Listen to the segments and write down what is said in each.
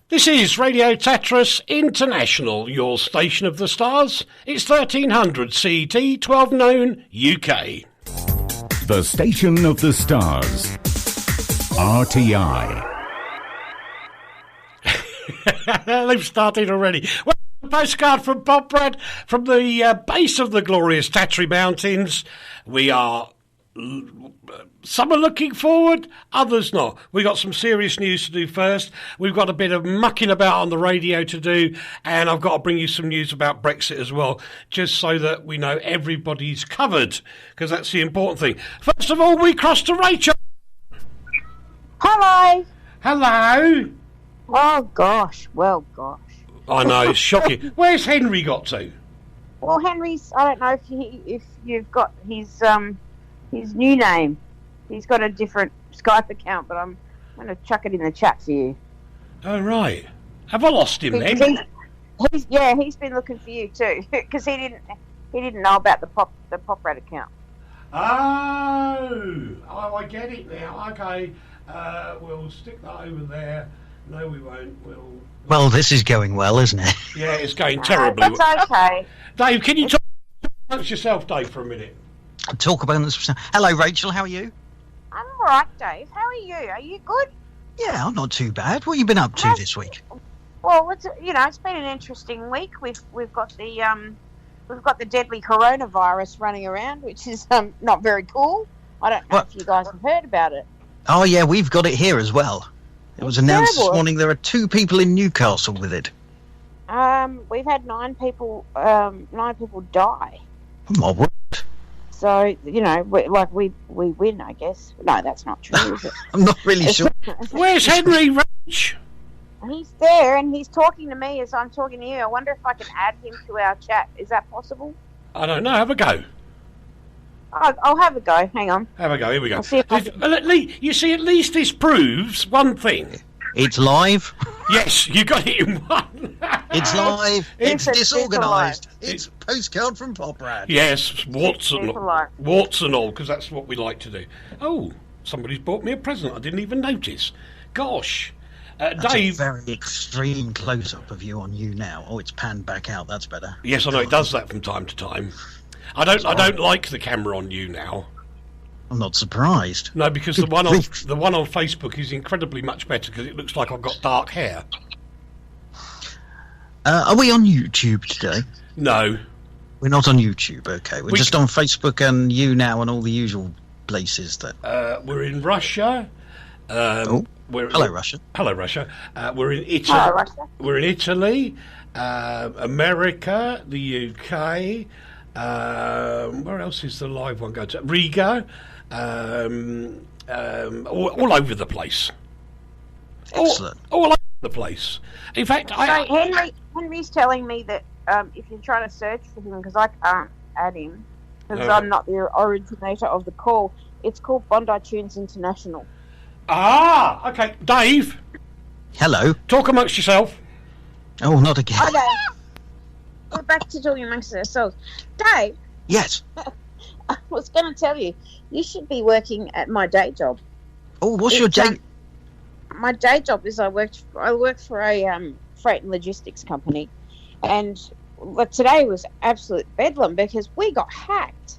This is Radio Tetris International, your station of the stars. It's 1300 CT, 12 noon UK. The station of the stars. RTI. They've started already. Well, Postcard from Poprad, from the base of the glorious Tatry Mountains. We are... Some are looking forward, others not. We've got some serious news to do first. We've got a bit of mucking about on the radio to do, and I've got to bring you some news about Brexit as well, just so that we know everybody's covered, because that's the important thing. First of all, we cross to Rachel. Hello. Hello. Oh, gosh. Well, gosh. I know, it's shocking. Where's Henry got to? Well, Henry's, I don't know if you've got his new name. He's got a different Skype account, but I'm going to chuck it in the chat for you. Oh, right. Have I lost him then? He's been looking for you too, because he didn't know about the Poprad account. Oh, I get it now. Okay, we'll stick that over there. No, we won't. Well, this is going well, isn't it? Yeah, it's going terribly well. That's okay. Dave, can you talk amongst yourself, Dave, for a minute? Talk about this. Hello, Rachel. How are you? I'm all right, Dave. How are you? Are you good? Yeah, I'm not too bad. What have you been up to this week? Well, it's been an interesting week. We've got the deadly coronavirus running around, which is not very cool. I don't know if you guys have heard about it. Oh yeah, we've got it here as well. It was announced this morning there are 2 people in Newcastle with it. We've had 9 people die. Oh my word. So, we win, I guess. No, that's not true, is it? I'm not really sure. Where's Henry, Rach? He's there, and he's talking to me as I'm talking to you. I wonder if I can add him to our chat. Is that possible? I don't know. Have a go. I'll have a go. Hang on. Have a go. Here we go. You see, at least this proves one thing. It's live. Yes, you got it in one. It's live. It's disorganised. It's Postcard from Poprad. Yes, warts and all, because that's what we like to do. Oh, somebody's bought me a present. I didn't even notice. Gosh. That's Dave, a very extreme close-up of you on you now. Oh, it's panned back out. That's better. Yes, I know it does that from time to time. I don't like the camera on you now. I'm not surprised. No, because the one on Facebook is incredibly much better because it looks like I've got dark hair. Are we on YouTube today? No. We're not on YouTube, okay. We're just on Facebook and you now and all the usual places that... we're in Russia. Hello, Russia. Hello, Russia. We're in Italy. Hello, Russia. We're in Italy, America, the UK. Where else is the live one going to? Riga. All over the place. Excellent. All over the place. In fact, Henry's telling me that if you're trying to search for him, because I can't add him, because I'm not the originator of the call, it's called Bondi Tunes International. Ah, okay. Dave. Hello. Talk amongst yourself. Oh, not again. Okay. We're back to talking amongst ourselves. Dave. Yes. I was going to tell you, you should be working at my day job. Oh, what's your day? My day job is I work for a freight and logistics company, and today was absolute bedlam because we got hacked.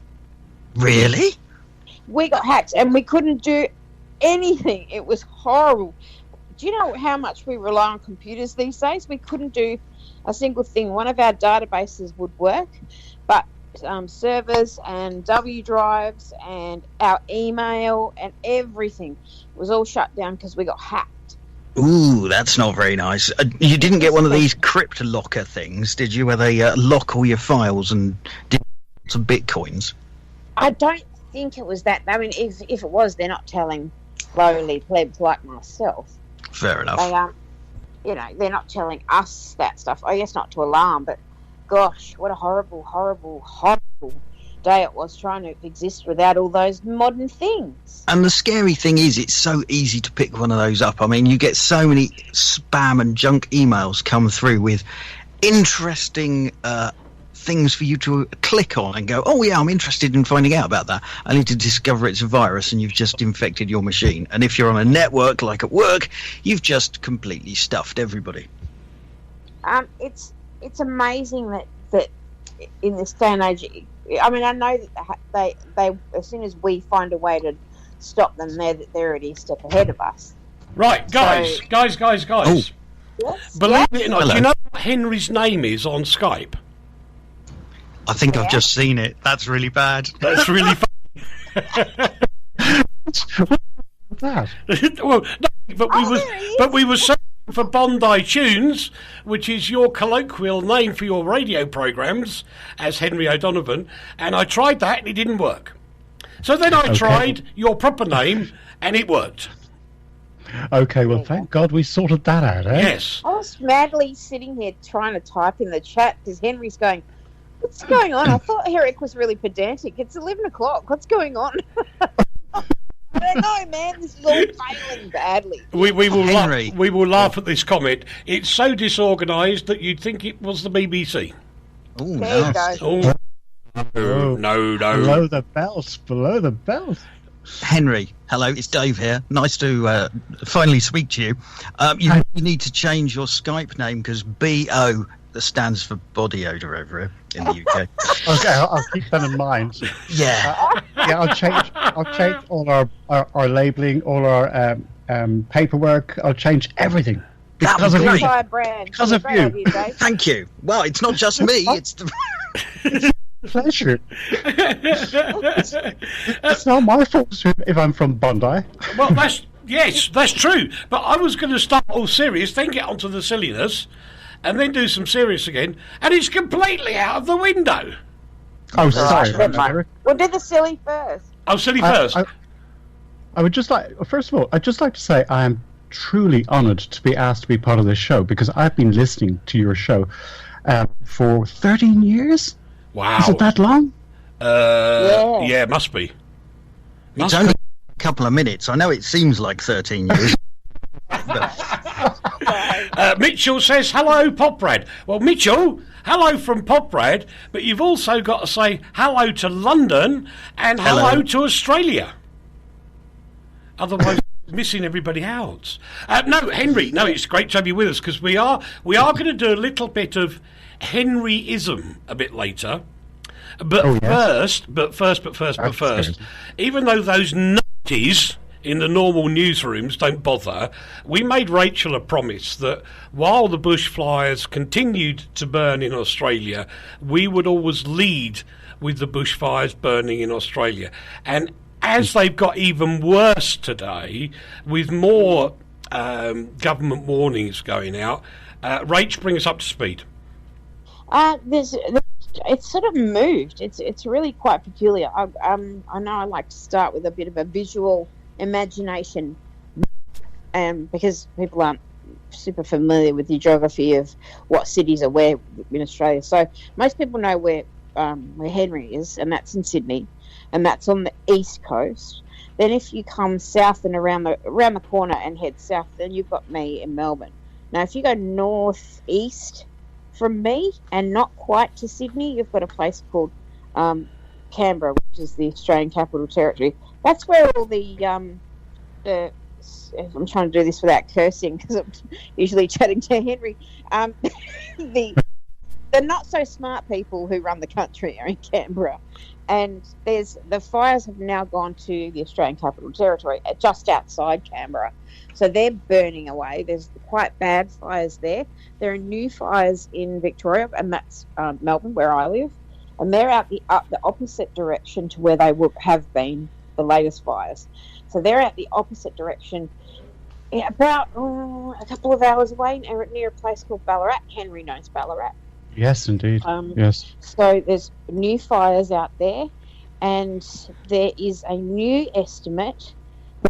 Really? We got hacked, and we couldn't do anything. It was horrible. Do you know how much we rely on computers these days? We couldn't do a single thing. One of our databases would work, but servers and W drives and our email and everything was all shut down because we got hacked. Ooh, that's not very nice. You didn't get one of these crypt locker things, did you, where they lock all your files and did some bitcoins? I don't think it was that. I mean, if it was, they're not telling lowly plebs like myself. Fair enough. They're not telling us that stuff. I guess not to alarm, but gosh, what a horrible, horrible, horrible day it was trying to exist without all those modern things. And the scary thing is, it's so easy to pick one of those up. I mean, you get so many spam and junk emails come through with interesting things for you to click on and go, oh yeah, I'm interested in finding out about that, only to discover it's a virus and you've just infected your machine. And if you're on a network like at work, you've just completely stuffed everybody. It's amazing that in this day and age, I mean, I know that they as soon as we find a way to stop them, they're already a step ahead of us. Right, guys. Oh. Yes, Believe it or not, Hello. do you know what Henry's name is on Skype? I think I've just seen it. That's really bad. That's really funny. That. Well, no, but we were searching for Bondi Tunes, which is your colloquial name for your radio programs, as Henry O'Donovan, and I tried that and it didn't work. So then I tried your proper name and it worked. Okay, well, thank God we sorted that out, eh? Yes. I was madly sitting here trying to type in the chat because Henry's going, what's going on? I thought Eric was really pedantic. It's 11 o'clock. What's going on? I don't know, man. This is all failing badly. We will Henry. we will laugh at this comment. It's so disorganised that you'd think it was the BBC. Oh, There you nice. go. Oh, no. Below the belt. Henry, hello, it's Dave here. Nice to finally speak to you. You need to change your Skype name because BO stands for body odour over here in the UK. Okay, I'll keep that in mind. Yeah. Yeah, I'll change all our labelling, all our paperwork. I'll change everything That because would of be you. great. Entire brand. Because of Great you. idea, Dave. Thank you. Well, it's not just me. It's the... Pleasure. It's not my fault if I'm from Bondi. Well, that's true. But I was going to start all serious, then get onto the silliness, and then do some serious again, and it's completely out of the window. Oh, sorry. Never mind. Eric. We'll do the silly first. Oh, silly first. I would just like, first of all, I'd just like to say I am truly honoured to be asked to be part of this show because I've been listening to your show for 13 years. Wow. Is it that long? Yeah, must be. It's only a couple of minutes. I know it seems like 13 years. Mitchell says, hello, Poprad. Well, Mitchell, hello from Poprad, but you've also got to say hello to London and hello to Australia. Otherwise, missing everybody else. No, Henry, no, it's great to have you with us because we are going to do a little bit of Henryism a bit later. But first, even though those nutties in the normal newsrooms don't bother, we made Rachel a promise that while the bushfires continued to burn in Australia, we would always lead with the bushfires burning in Australia. And as they've got even worse today, with more government warnings going out, Rach, bring us up to speed. It's sort of moved. It's really quite peculiar. I know I like to start with a bit of a visual imagination, because people aren't super familiar with the geography of what cities are where in Australia. So most people know where Henry is, and that's in Sydney, and that's on the east coast. Then if you come south and around the corner and head south, then you've got me in Melbourne. Now if you go northeast from me and not quite to Sydney, you've got a place called Canberra, which is the Australian Capital Territory. That's where all the I'm trying to do this without cursing because I'm usually chatting to Henry. The not so smart people who run the country are in Canberra, and the fires have now gone to the Australian Capital Territory just outside Canberra. So they're burning away. There's quite bad fires there. There are new fires in Victoria, and that's Melbourne, where I live. And they're out the opposite direction to where they have been, the latest fires. So they're out the opposite direction, about a couple of hours away, near a place called Ballarat. Henry knows Ballarat. Yes, indeed. Yes. So there's new fires out there, and there is a new estimate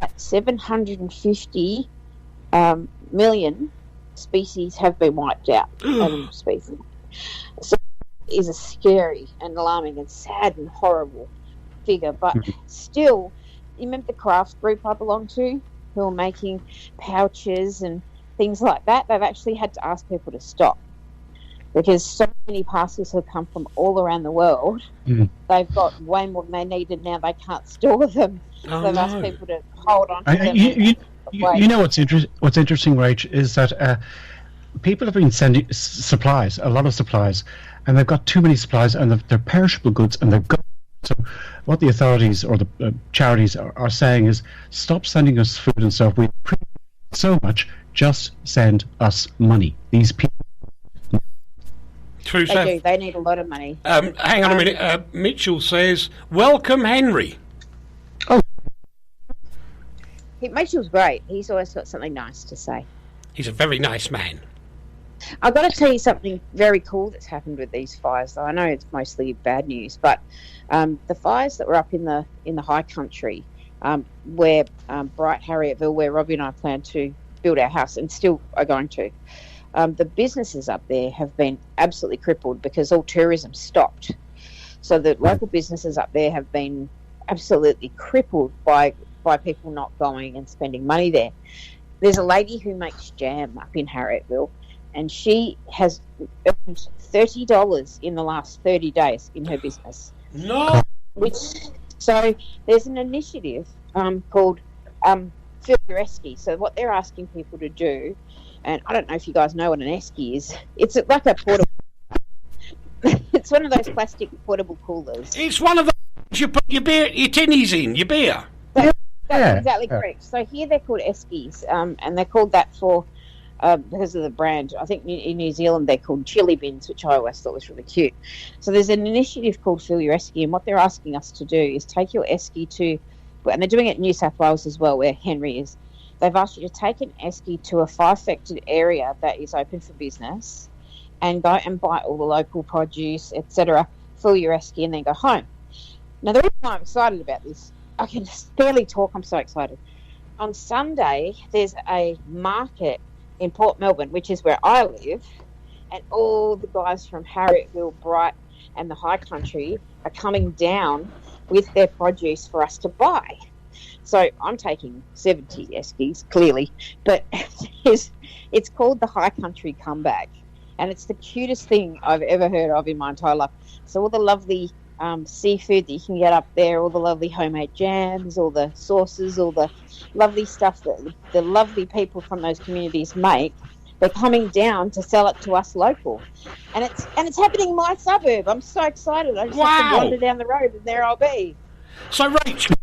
that 750 million species have been wiped out, animal species. So it is a scary and alarming and sad and horrible figure, but still, you remember the craft group I belong to, who are making pouches and things like that? They've actually had to ask people to stop because so many parcels have come from all around the world. Mm. They've got way more than they needed now. They can't store them. Oh, They've asked people to hold on to them. You know what's interesting, Rach, is that people have been sending supplies, a lot of supplies, and they've got too many supplies, and they're perishable goods, and they've got. So what the authorities or the charities are saying is, stop sending us food and stuff. We appreciate it so much. Just send us money. These people. True, They do. They need a lot of money. Hang on a minute. Mitchell says, welcome, Henry. Mitchell's great. He's always got something nice to say. He's a very nice man. I've got to tell you something very cool that's happened with these fires, though. I know it's mostly bad news, but the fires that were up in the high country, where Bright Harrietville, where Robbie and I plan to build our house and still are going to, the businesses up there have been absolutely crippled because all tourism stopped. So the local businesses up there have been absolutely crippled by people not going and spending money there. There's a lady who makes jam up in Harriettville, and she has earned $30 in the last 30 days in her business. No. So there's an initiative called Fill Your Esky. So what they're asking people to do, and I don't know if you guys know what an esky is. It's like a portable. It's one of those plastic portable coolers. It's one of those you put your tinnies in, your beer. That's exactly correct. So here they're called eskies, and they're called that for because of the brand. I think in New Zealand they're called chili bins, which I always thought was really cute. So there's an initiative called Fill Your Esky, and what they're asking us to do is take your esky to, and they're doing it in New South Wales as well, where Henry is. They've asked you to take an esky to a fire-affected area that is open for business, and go and buy all the local produce, etc. Fill your esky, and then go home. Now the reason why I'm excited about this, I can barely talk, I'm so excited. On Sunday, there's a market in Port Melbourne, which is where I live, and all the guys from Harriettville, Bright, and the High Country are coming down with their produce for us to buy. So I'm taking 70 eskies, clearly, but it's called the High Country Comeback, and it's the cutest thing I've ever heard of in my entire life. So all the lovely seafood that you can get up there, all the lovely homemade jams, all the sauces, all the lovely stuff that the lovely people from those communities make, they're coming down to sell it to us local, and it's happening in my suburb. I'm so excited. I just have to wander down the road and there I'll be. So Rach,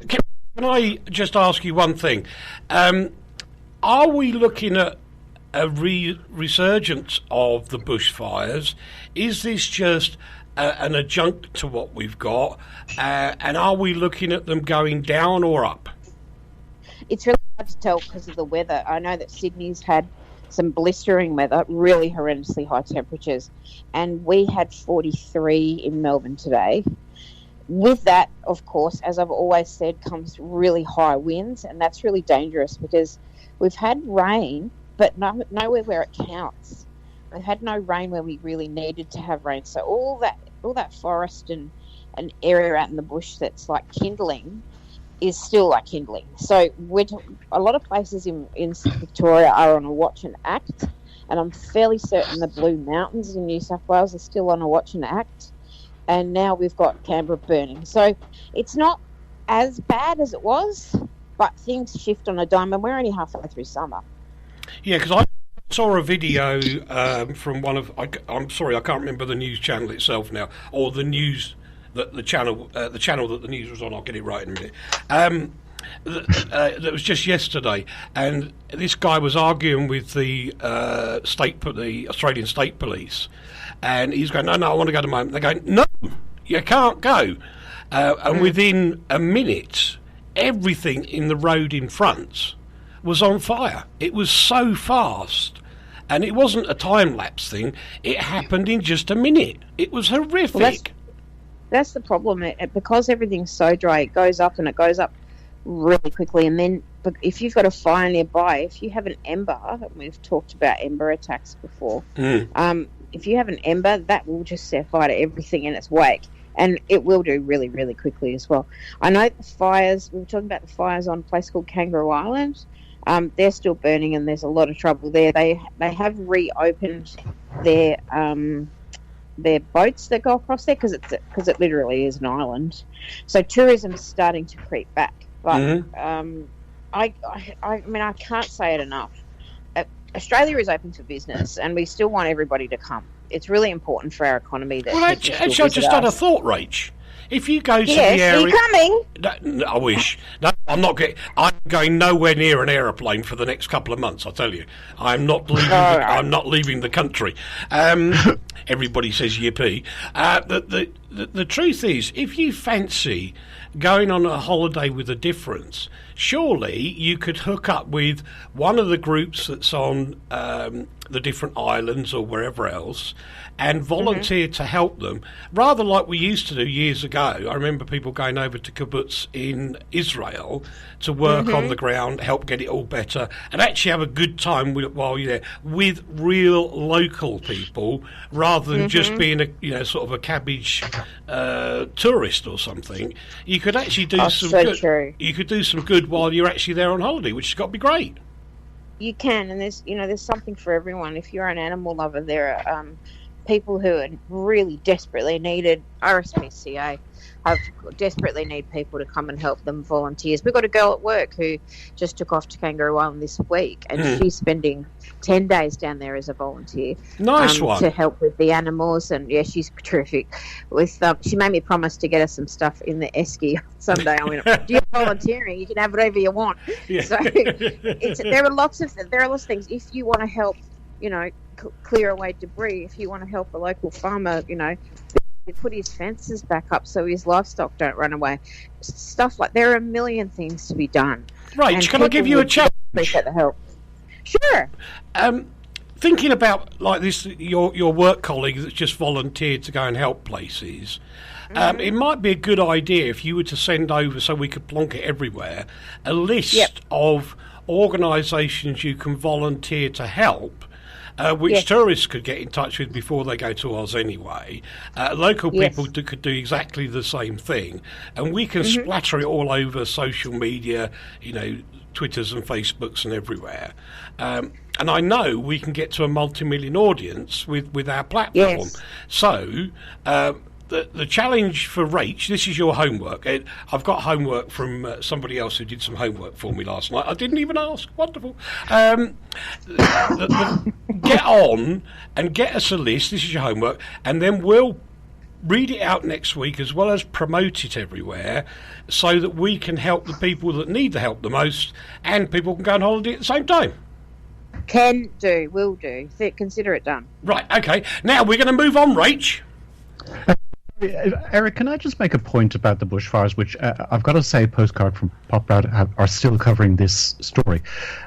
can I just ask you one thing? Are we looking at a resurgence of the bushfires? Is this just an adjunct to what we've got, and are we looking at them going down or up? It's really hard to tell because of the weather. I know that Sydney's had some blistering weather, really horrendously high temperatures, and we had 43 in Melbourne today. With that, of course, as I've always said, comes really high winds, and that's really dangerous because we've had rain, but nowhere where it counts. We've had no rain where we really needed to have rain. So all that forest and an area out in the bush that's like kindling is still like kindling. So a lot of places in Victoria are on a watch and act, and I'm fairly certain the Blue Mountains in New South Wales are still on a watch and act, and now we've got Canberra burning. So it's not as bad as it was, but things shift on a dime, and we're only halfway through summer. Yeah, because I saw a video from one of, I'm sorry, I can't remember the news channel itself now, or the news, the channel that the news was on, I'll get it right in a minute, that was just yesterday, and this guy was arguing with the Australian State Police, and he's going, no, I want to go to my home. They're going, no, you can't go. And within a minute, everything in the road in front was on fire. It was so fast, and it wasn't a time-lapse thing. It happened in just a minute. It was horrific. Well, that's the problem. Because everything's so dry, it goes up, and it goes up really quickly. And then if you've got a fire nearby, if you have an ember, we've talked about ember attacks before, if you have an ember, that will just set fire to everything in its wake. And it will do really, really quickly as well. I know the fires, we were talking about the fires on a place called Kangaroo Island. They're still burning, and there's a lot of trouble there. They have reopened their boats that go across there because it literally is an island. So tourism is starting to creep back. But I mean, I can't say it enough. Australia is open for business, and we still want everybody to come. It's really important for our economy that. Well, actually, I just had a thought, Rach. If you go to the area, are you coming? No, I wish. No, I'm not getting. I'm going nowhere near an aeroplane for the next couple of months. I tell you, I'm not leaving. I'm not leaving the country. Everybody says yippee. The truth is, if you fancy going on a holiday with a difference, surely you could hook up with one of the groups that's on the different islands or wherever else and volunteer to help them, rather like we used to do years ago. I remember people going over to kibbutz in Israel to work on the ground, help get it all better, and actually have a good time while you're there with real local people, rather than just being a sort of a cabbage tourist or something. You could actually do some good. True. You could do some good while you're actually there on holiday, which has got to be great. You can, and there's something for everyone. If you're an animal lover, there are people who are really desperately needed. RSPCA desperately need people to come and help them, volunteers. We've got a girl at work who just took off to Kangaroo Island this week, and she's spending 10 days down there as a volunteer. Nice one. To help with the animals, and yeah, she's terrific. She made me promise to get us some stuff in the esky someday. I went, "Do you volunteering? You can have whatever you want." Yeah. So there are lots of things. If you want to help, clear away debris. If you want to help a local farmer, put his fences back up so his livestock don't run away. Stuff like there are a million things to be done. Right, can I give you a challenge? Appreciate the help. Sure. Thinking about like this, your work colleague that's just volunteered to go and help places. It might be a good idea if you were to send over, so we could plonk it everywhere, a list of organisations you can volunteer to help. Which tourists could get in touch with before they go to Oz anyway. Local people could do exactly the same thing. And we can splatter it all over social media, Twitters and Facebooks and everywhere. And I know we can get to a multi-million audience with our platform. Yes. So the challenge for Rach, this is your homework. I've got homework from somebody else who did some homework for me last night. I didn't even ask. Wonderful. Get on and get us a list. This is your homework. And then we'll read it out next week as well as promote it everywhere so that we can help the people that need the help the most, and people can go on holiday at the same time. Can do. Will do. Consider it done. Right. Okay. Now we're going to move on, Rach. Eric, can I just make a point about the bushfires, which I've got to say Postcard from Poprad are still covering this story.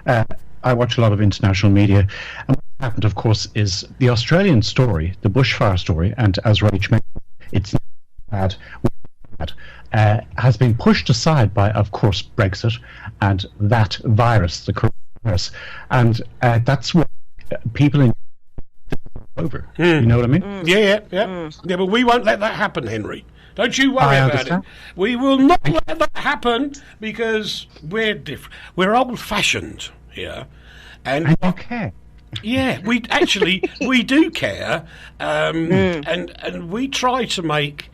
I watch a lot of international media, and what happened, of course, is the Australian story, the bushfire story, and as Rach mentioned, it's bad, has been pushed aside by, of course, Brexit and that virus, the coronavirus, and that's what people in over. You know what I mean? Yeah, but we won't let that happen, Henry. Don't you worry about it. We will not let that happen because we're different. We're old-fashioned here, and you care. Yeah, we do care, and we try to make.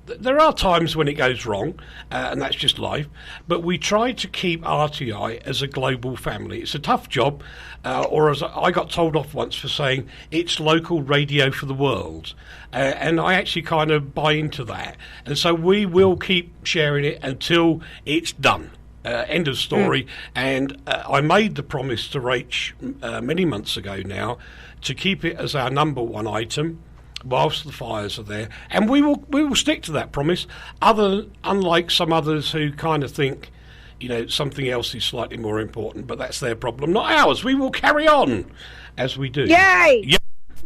There are times when it goes wrong, and that's just life, but we try to keep RTI as a global family. It's a tough job, or as I got told off once for saying, it's local radio for the world. And I actually kind of buy into that. And so we will keep sharing it until it's done. End of story. And I made the promise to Rach many months ago now to keep it as our number one item whilst the fires are there, and we will stick to that promise. Unlike some others who kind of think, something else is slightly more important, but that's their problem, not ours. We will carry on as we do. Yay! Yeah,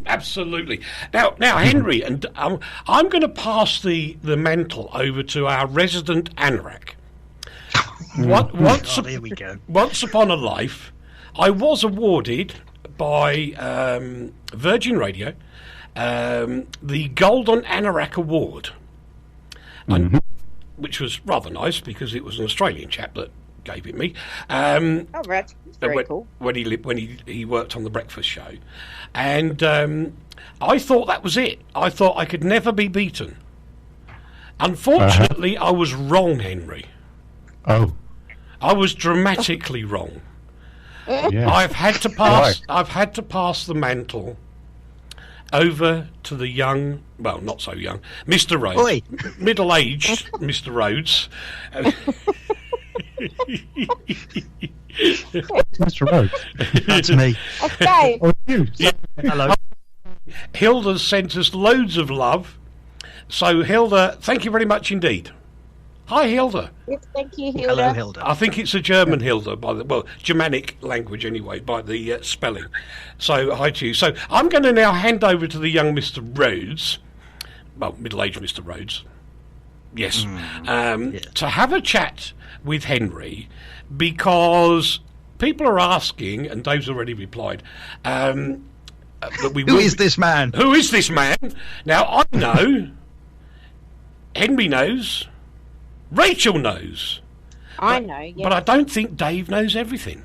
absolutely. Now, Henry, and I'm going to pass the mantle over to our resident anorak. Here we go. Once upon a life, I was awarded by Virgin Radio the Golden Anorak Award, which was rather nice because it was an Australian chap that gave it me. Oh, right. It's very cool. When he worked on the breakfast show, and I thought that was it. I thought I could never be beaten. Unfortunately, I was wrong, Henry. Oh. I was dramatically wrong. Yeah. I've had to pass the mantle over to the young, well, not so young, Mr. Rhodes, Oi. middle-aged Mr. Rhodes. Mr. Rhodes. That's me. Okay. Oh, you. Yeah. Hello. Hilda's sent us loads of love. So, Hilda, thank you very much indeed. Hi, Hilda. Yes, thank you, Hilda. Hello, Hilda. I think it's a German Hilda, Germanic language anyway, by the spelling. So, hi to you. So, I'm going to now hand over to the young Mr. Rhodes, well, middle-aged Mr. Rhodes, yes, to have a chat with Henry, because people are asking, and Dave's already replied, that we Who is this man? Who is this man? Now, I know, Henry knows, Rachel knows. I know, yeah. But I don't think Dave knows everything.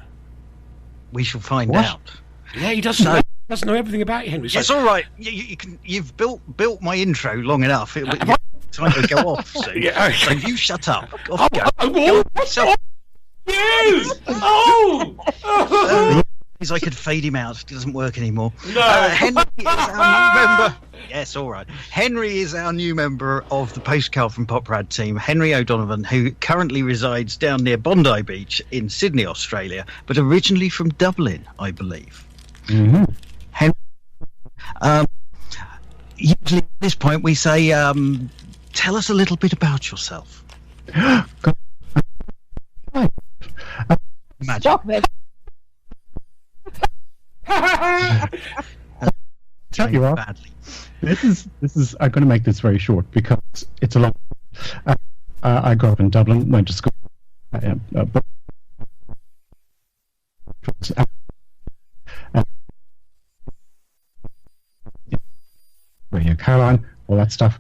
We shall find What? out. Yeah, he doesn't know. Doesn't know everything about Henry. So, It's all right. You've built my intro long enough. It's time to go off soon. Yeah, okay. So you shut up. Off you go. What's up? You! Oh! I could fade him out. It doesn't work anymore. No. Henry is our new member. Yes, all right. Henry is our new member of the Postcard from Poprad team, Henry O'Donovan, who currently resides down near Bondi Beach in Sydney, Australia, but originally from Dublin, I believe. Mm-hmm. Henry, usually at this point we say, tell us a little bit about yourself. Imagine. Stop it. Tell you what, Badly. this is. I'm going to make this very short because it's a long. I grew up in Dublin, went to school. Radio Caroline, all that stuff,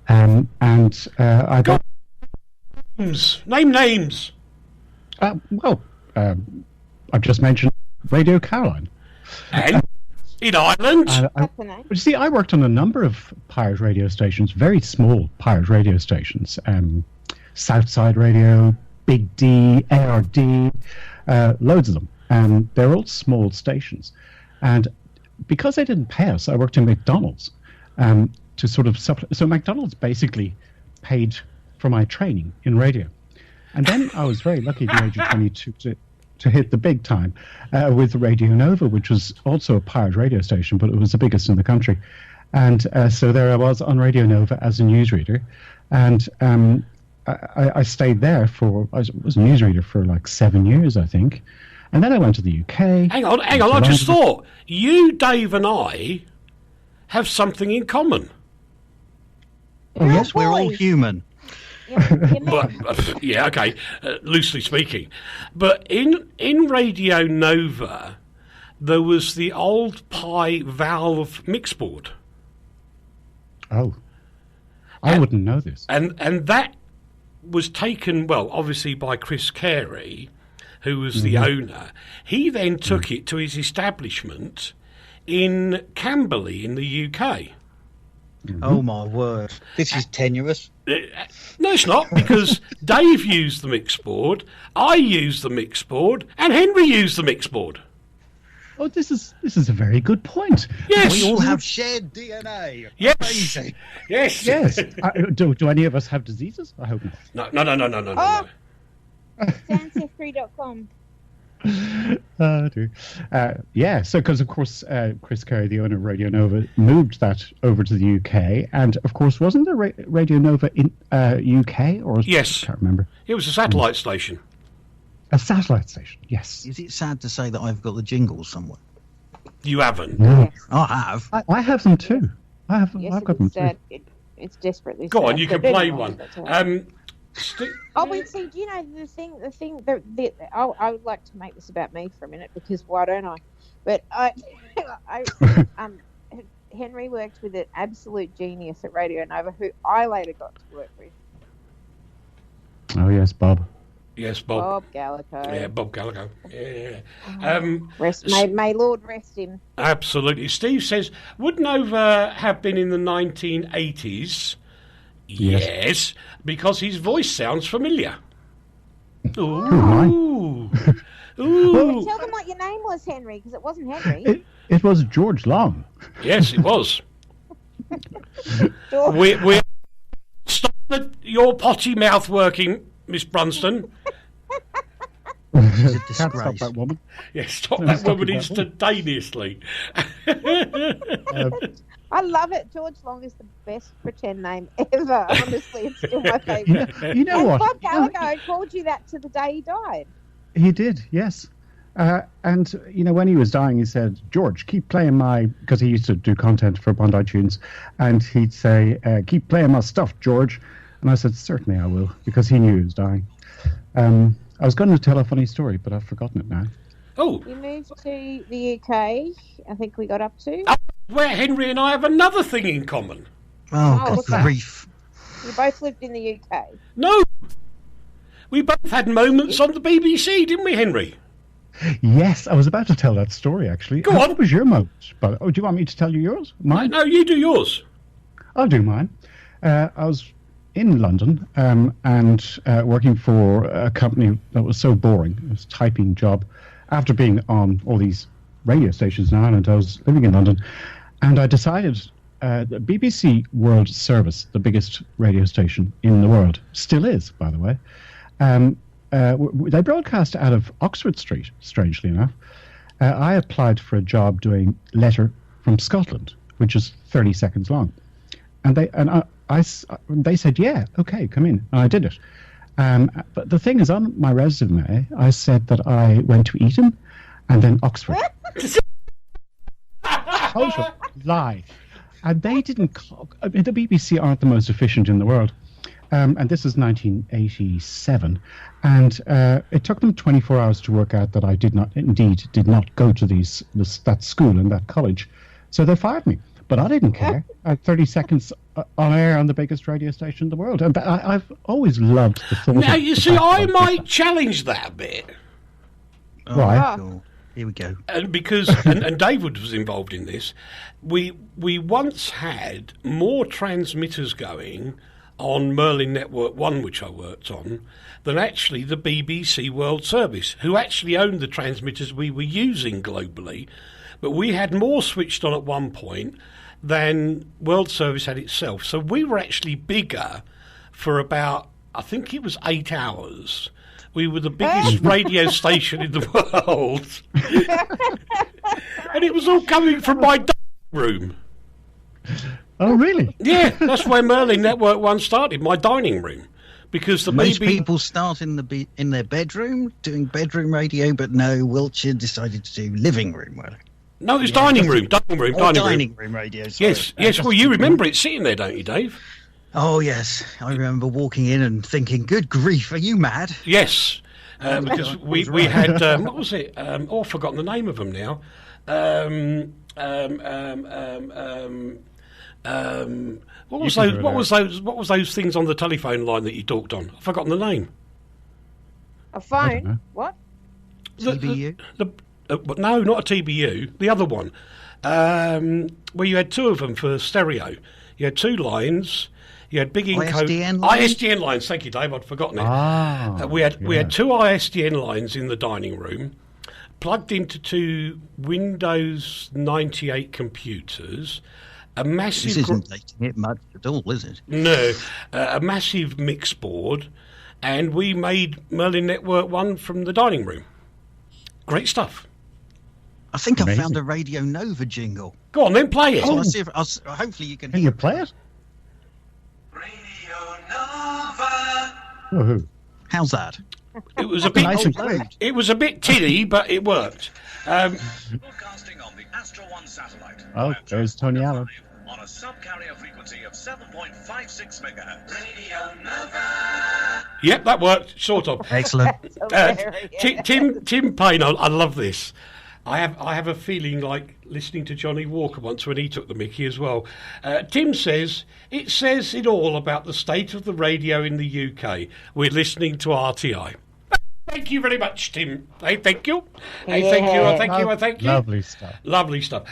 and I got. Name names. I've just mentioned Radio Caroline. And in Ireland. That's the name. You see, I worked on a number of pirate radio stations, very small pirate radio stations. Southside Radio, Big D, ARD, loads of them. And they're all small stations. And because they didn't pay us, I worked in McDonald's to sort of supplement. So McDonald's basically paid for my training in radio. And then I was very lucky at the age of 22 to hit the big time with Radio Nova, which was also a pirate radio station, but it was the biggest in the country. And so there I was on Radio Nova as a newsreader. And I stayed there I was a newsreader for like 7 years, I think. And then I went to the UK. Hang on. I just thought, you, Dave, and I have something in common. Oh, yes, we're all human. But, yeah, okay, loosely speaking. But in Radio Nova, there was the old Pi Valve mix board. Oh. I wouldn't know this. And that was taken, well, obviously by Chris Carey, who was the owner. He then took it to his establishment in Camberley in the UK. Oh, my word. This is tenuous. No, it's not, because Dave used the mix board, I used the mix board, and Henry used the mix board. Oh, this is a very good point. Yes. We all have shared DNA. Yes. Amazing. Yes. Yes. Do any of us have diseases? I hope not. No. Oh. Ancestry.com. Dear. Yeah, so because of course Chris Carey, the owner of Radio Nova, moved that over to the UK, and of course wasn't there Radio Nova in UK or yes, I can't remember. It was a satellite station. A satellite station, yes. Is it sad to say that I've got the jingles somewhere? You haven't. No. I have. I have them too. I've got them sad. too. It's desperately Go sad. on, you can But play anyway, one. that's all right. St- See, do you know the thing? I would like to make this about me for a minute, because why don't I? But Henry worked with an absolute genius at Radio Nova, who I later got to work with. Oh yes, Bob. Yes, Bob. Bob Gallagher. Yeah, Bob Gallagher. Yeah. May Lord rest him. Absolutely. Steve says, would Nova have been in the 1980s? Yes, because his voice sounds familiar. Ooh. Ooh. Tell them what your name was, Henry, because it wasn't Henry. It was George Long. Yes, it was. we stop your potty mouth working, Miss Brunston. It's a Can't stop disgrace. that woman. Yes, stop No, that stop woman that instantaneously. I love it. George Long is the best pretend name ever. Honestly, it's still my favourite. You know And what? Bob Gallagher called you that to the day he died. He did, yes. And, when he was dying, he said, George, keep playing because he used to do content for Bondi Tunes, and he'd say, keep playing my stuff, George. And I said, certainly I will, because he knew he was dying. I was going to tell a funny story, but I've forgotten it now. Oh, You moved to the UK, I think we got up to. where Henry and I have another thing in common. Oh, Oh, good what's that? grief. You both lived in the UK. No, we both had moments on the BBC, didn't we, Henry? Yes, I was about to tell that story, actually. Go on. What was your moment? But, do you want me to tell you yours? Mine? No, you do yours. I'll do mine. I was in London and working for a company that was so boring. It was a typing job. After being on all these radio stations in Ireland, I was living in London, and I decided the BBC World Service, the biggest radio station in the world, still is, by the way. They broadcast out of Oxford Street, strangely enough. I applied for a job doing Letter from Scotland, which is 30 seconds long. And they said, yeah, okay, come in. And I did it. But the thing is, on my resume, I said that I went to Eton and then Oxford. Total lie. And they didn't... the BBC aren't the most efficient in the world. And this is 1987. And it took them 24 hours to work out that I did not go to that school and that college. So they fired me. But I didn't care. I had 30 seconds on air on the biggest radio station in the world. And I've always loved the thought Now, of you the see, fact I that might challenge that a bit. Right. Cool. Here we go. And because and David was involved in this, we once had more transmitters going on Merlin Network 1, which I worked on, than actually the BBC World Service, who actually owned the transmitters we were using globally. But we had more switched on at one point than World Service had itself. So we were actually bigger for about, I think it was 8 hours. We were the biggest radio station in the world. And it was all coming from my room. Oh, really? Yeah, that's where Merlin Network 1 started, my dining room. Because the Most BBC... people start in their bedroom doing bedroom radio, but no, Wiltshire decided to do living room. Well, No, it's dining room radio. Sorry. Yes. Well, you remember it sitting there, don't you, Dave? Oh yes, I remember walking in and thinking, "Good grief, are you mad?" Yes, because we had what was it? I've forgotten the name of them now. What was those things on the telephone line that you talked on? I've forgotten the name. A know. phone? What? TBU? No, not a TBU. The other one, where you had two of them for stereo. You had two lines. You had big ISDN lines? ISDN lines. Thank you, Dave. I'd forgotten it. We had two ISDN lines in the dining room, plugged into two Windows 98 computers. A massive. This isn't dating it much at all, is it? No, a massive mix board, and we made Merlin Network 1 from the dining room. Great stuff. I think Amazing. I found a Radio Nova jingle. Go on, then play it. So hopefully you can Can hear you play it? Radio Nova. Woohoo. How's that? It was a bit. Nice and quick. It was a bit tinny, but it worked. Broadcasting on the Astra 1 satellite. Oh, there's Tony Allen. On a subcarrier frequency of 7.56 megahertz. Radio Nova. Yep, that worked, sort of. Excellent. Tim Payne, I love this. I have a feeling like listening to Johnny Walker once when he took the mickey as well. Tim says, it says it all about the state of the radio in the UK. We're listening to RTI. Thank you very much, Tim. Hey, thank you. Hey, thank you. I thank you. Lovely stuff. Lovely stuff.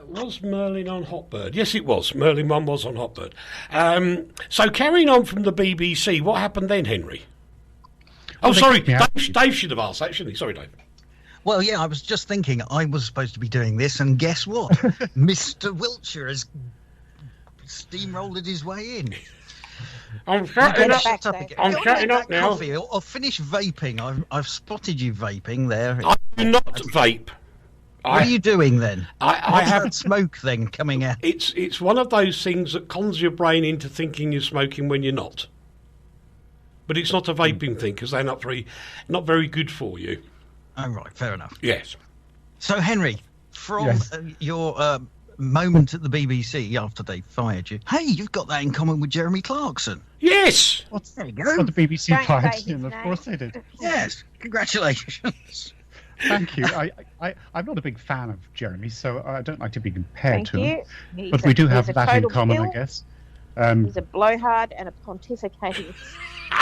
Was Merlin on Hotbird? Yes, it was. Merlin 1 was on Hotbird. So carrying on from the BBC, what happened then, Henry? Oh, sorry. Dave should have asked that, shouldn't he? Sorry, Dave. Well, yeah, I was just thinking I was supposed to be doing this, and guess what? Mr. Wiltshire has steamrolled his way in. I'm shutting up. I'm shutting up now. Coffee, or finish vaping. I've spotted you vaping there. I do not vape. What are you doing then? I have that smoke then coming out. It's one of those things that cons your brain into thinking you're smoking when you're not. But it's not a vaping thing because they're not very good for you. Oh, right, fair enough. Yes. So, Henry, from your moment at the BBC after they fired you, hey, you've got that in common with Jeremy Clarkson. Yes. There you go. The BBC Don't fired say him, his of course they did. Yes, congratulations. Thank you. I'm not a big fan of Jeremy, so I don't like to be compared to him. He's But we do have he's a that in total common, pill. I guess. He's a blowhard and a pontificating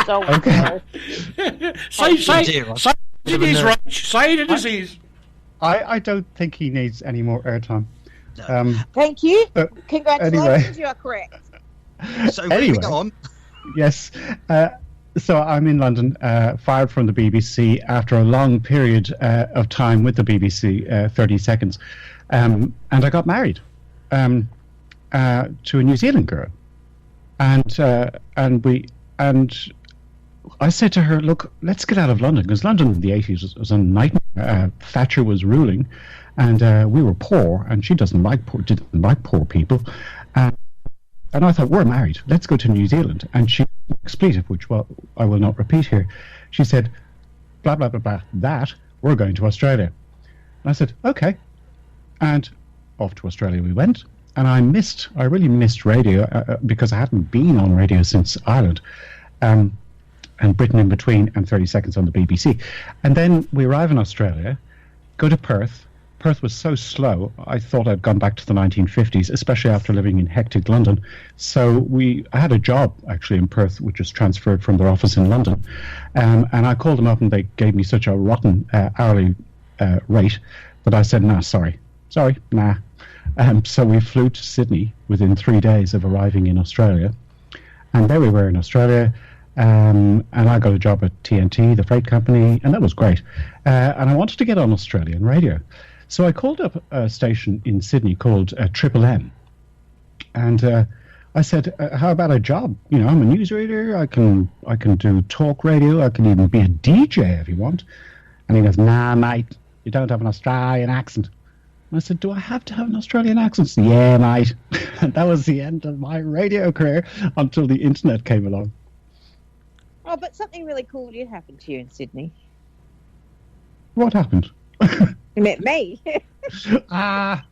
soul. Okay. Say dear, it is, Rach. Say it as is. I don't think he needs any more airtime. Thank you. Congratulations, anyway. you are correct. So, Anyway. moving on. Yes. So I'm in London, fired from the BBC after a long period of time with the BBC, 30 seconds. And I got married to a New Zealand girl. And I said to her, look, let's get out of London, because London in the 80s was a nightmare. Thatcher was ruling, and we were poor, and she didn't like poor people. And I thought, we're married, let's go to New Zealand. And she, expletive, which I will not repeat here, she said, blah, blah, blah, blah, we're going to Australia. And I said, okay. And off to Australia we went. And I really missed radio because I hadn't been on radio since Ireland. And Britain in between, and 30 seconds on the BBC. And then we arrive in Australia, go to Perth. Perth was so slow, I thought I'd gone back to the 1950s, especially after living in hectic London. So I had a job, actually, in Perth, which was transferred from their office in London. And I called them up, and they gave me such a rotten hourly rate that I said, nah, sorry, nah. So we flew to Sydney within 3 days of arriving in Australia. And there we were in Australia. And I got a job at TNT, the freight company, and that was great. And I wanted to get on Australian radio. So I called up a station in Sydney called Triple M. And I said, how about a job? You know, I'm a newsreader. I can do talk radio. I can even be a DJ if you want. And he goes, nah, mate, you don't have an Australian accent. And I said, do I have to have an Australian accent? Said, yeah, mate. And that was the end of my radio career until the internet came along. Oh, but something really cool did happen to you in Sydney. What happened? You met me. Rach,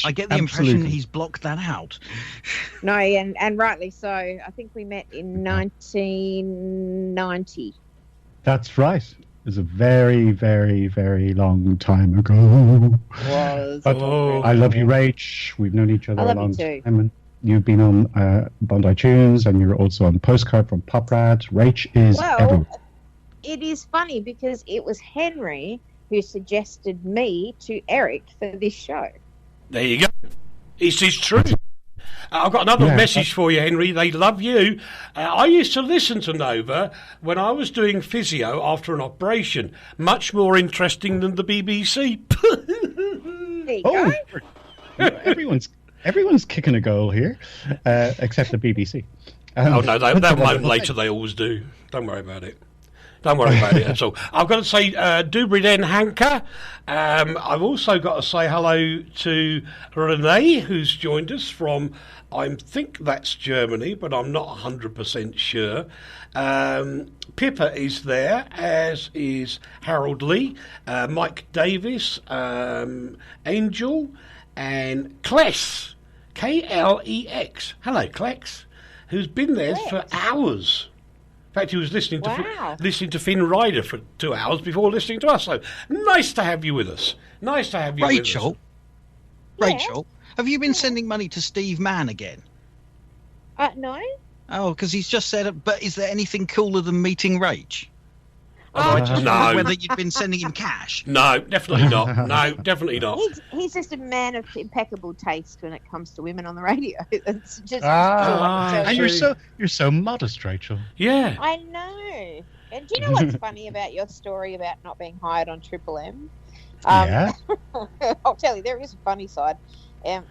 I get the absolutely. impression he's blocked that out. No, and rightly so. I think we met in 1990. That's right. It was a very, very, very long time ago. But I love you, Rach. We've known each other a long time. And you've been on Bondi Tunes, and you're also on Postcard from Poprad. Rach is everywhere. It is funny because it was Henry who suggested me to Eric for this show. There you go. It is true. I've got another message for you, Henry. They love you. I used to listen to Nova when I was doing physio after an operation. Much more interesting than the BBC. There you go. Everyone's kicking a goal here, except the BBC. Oh, no, that won't later. They always do. Don't worry about it. Don't worry about it at all. I've got to say, Dubri Den Hanker. I've also got to say hello to Renee, who's joined us from, I think that's Germany, but I'm not 100% sure. Pippa is there, as is Harold Lee, Mike Davis, Angel, and Klex, Klex. Hello, Klex, who's been there for hours. In fact, he was listening to Finn Rider for 2 hours before listening to us. So nice to have you with us. Nice to have you with us. Rachel, have you been sending money to Steve Mann again? No. Oh, because he's just said, but is there anything cooler than meeting Rach? Oh, I just no. wondered whether you'd been sending him cash. No, definitely not. No, definitely not. He's just a man of impeccable taste when it comes to women on the radio. It's just And see. you're so modest, Rachel. Yeah. I know. And do you know what's funny about your story about not being hired on Triple M? Yeah. I'll tell you, there is a funny side.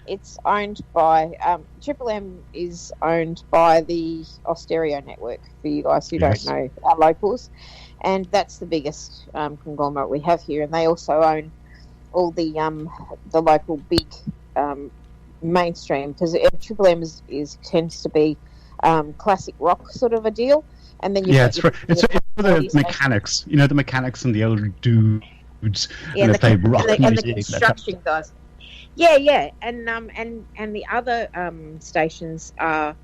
It's owned by Triple M is owned by the Austereo network. For you guys who don't know, our locals, and that's the biggest conglomerate we have here. And they also own all the local big mainstream, because Triple M tends to be classic rock sort of a deal. And then It's for the mechanics. You know, the mechanics and the old dudes. And they play rock and music. the construction guys. Yeah, and the other stations are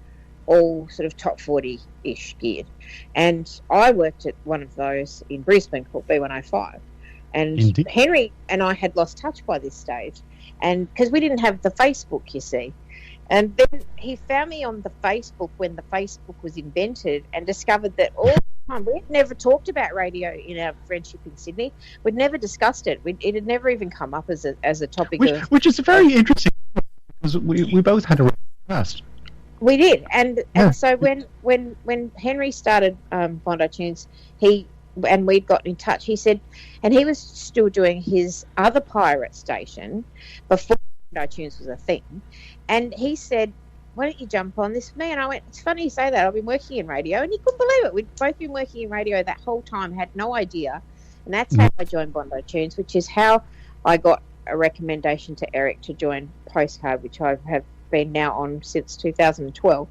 all sort of top 40-ish geared. And I worked at one of those in Brisbane called B105. And Indeed. Henry and I had lost touch by this stage, and because we didn't have the Facebook, you see. And then he found me on the Facebook when the Facebook was invented, and discovered that all the time we had never talked about radio in our friendship in Sydney. We'd never discussed it. It had never even come up as a topic. Which is very interesting, because we both had a radio past. We did, and so when Henry started Bondi Tunes, we'd got in touch. He said, and he was still doing his other pirate station before Bondi Tunes was a thing, and he said, "Why don't you jump on this with me?" And I went, "It's funny you say that. I've been working in radio," and he couldn't believe it. We'd both been working in radio that whole time, had no idea, and that's how I joined Bondi Tunes, which is how I got a recommendation to Eric to join Postcard, which I have been now on since 2012,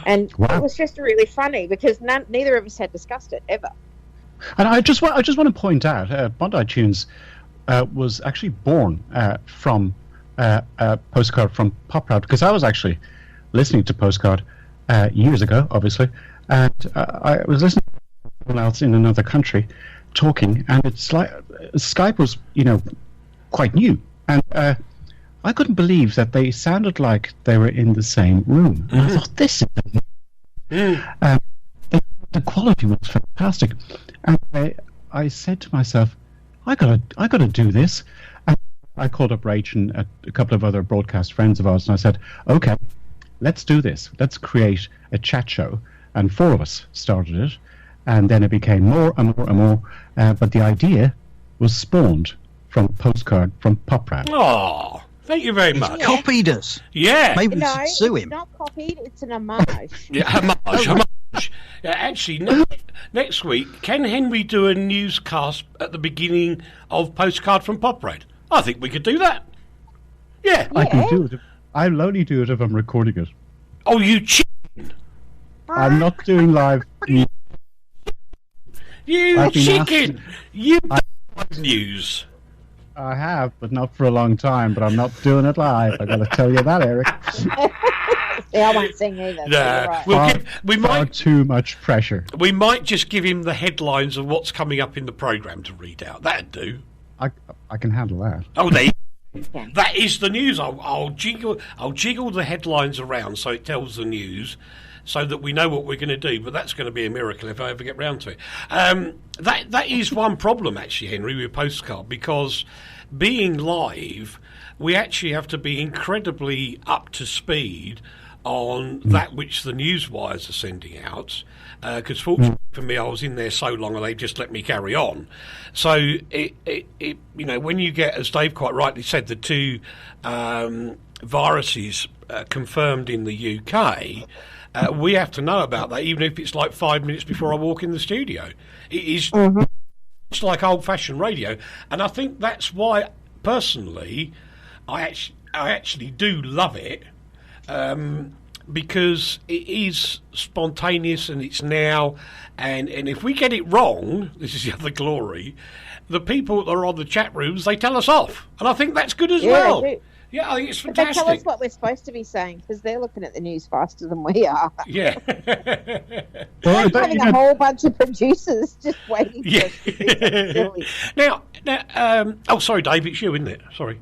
and it was just really funny because neither of us had discussed it ever. And I just want to point out, Bondi Tunes was actually born from Postcard from Poprad, because I was actually listening to Postcard years ago, obviously, and I was listening to someone else in another country talking, and it's like Skype was, quite new, and I couldn't believe that they sounded like they were in the same room. And I thought, this is the quality was fantastic, and I said to myself, I gotta do this. And I called up Rach and a couple of other broadcast friends of ours, and I said, okay, let's do this. Let's create a chat show. And 4 of us started it, and then it became more and more and more. But the idea was spawned from Postcard from Poprad. Oh, thank you very much. He copied us. Yeah. Maybe we No, should sue it's him. not copied. It's an homage. Yeah, homage. Actually, next week, can Henry do a newscast at the beginning of Postcard from Poprad? I think we could do that. Yeah. I can do it. I'll only do it if I'm recording it. Oh, you chicken! I'm not doing live. You I've been chicken! You news. I have, but not for a long time. But I'm not doing it live. I got to tell you that, Eric. Yeah, I won't sing either. So Nah, you're right. Far too much pressure. We might just give him the headlines of what's coming up in the programme to read out. That'd do. I can handle that. Oh, that is the news. I'll jiggle the headlines around so it tells the news, so that we know what we're going to do. But that's going to be a miracle if I ever get round to it. That is one problem, actually, Henry, with Postcard, because being live, we actually have to be incredibly up to speed on that which the news wires are sending out, because fortunately for me, I was in there so long and they just let me carry on. So it when you get, as Dave quite rightly said, the 2 viruses confirmed in the UK, we have to know about that, even if it's like 5 minutes before I walk in the studio. It is it's like old-fashioned radio, and I think that's why personally I actually do love it. Because it is spontaneous and it's now, and if we get it wrong, this is the other glory, the people that are on the chat rooms, they tell us off, and I think that's good as well. They do. Yeah, I think it's But they fantastic. tell us what we're supposed to be saying, because they're looking at the news faster than we are. Yeah. Well, They're having a whole bunch of producers just waiting for Yeah. us to do something silly. now, sorry, Dave, it's you, isn't it? Sorry.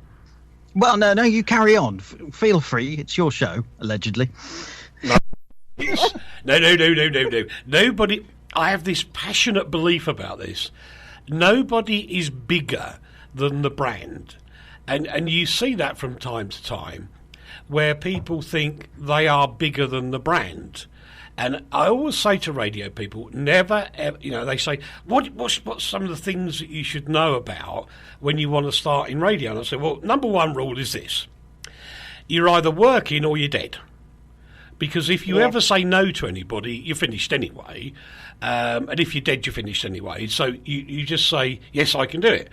Well, no, you carry on. Feel free. It's your show, allegedly. No. Nobody. I have this passionate belief about this. Nobody is bigger than the brand, and you see that from time to time, where people think they are bigger than the brand. And I always say to radio people, never ever, they say, what's some of the things that you should know about when you want to start in radio? And I say, well, number one rule is this: you're either working or you're dead. Because if you ever say no to anybody, you're finished anyway. And if you're dead, you're finished anyway. So you just say, yes, I can do it.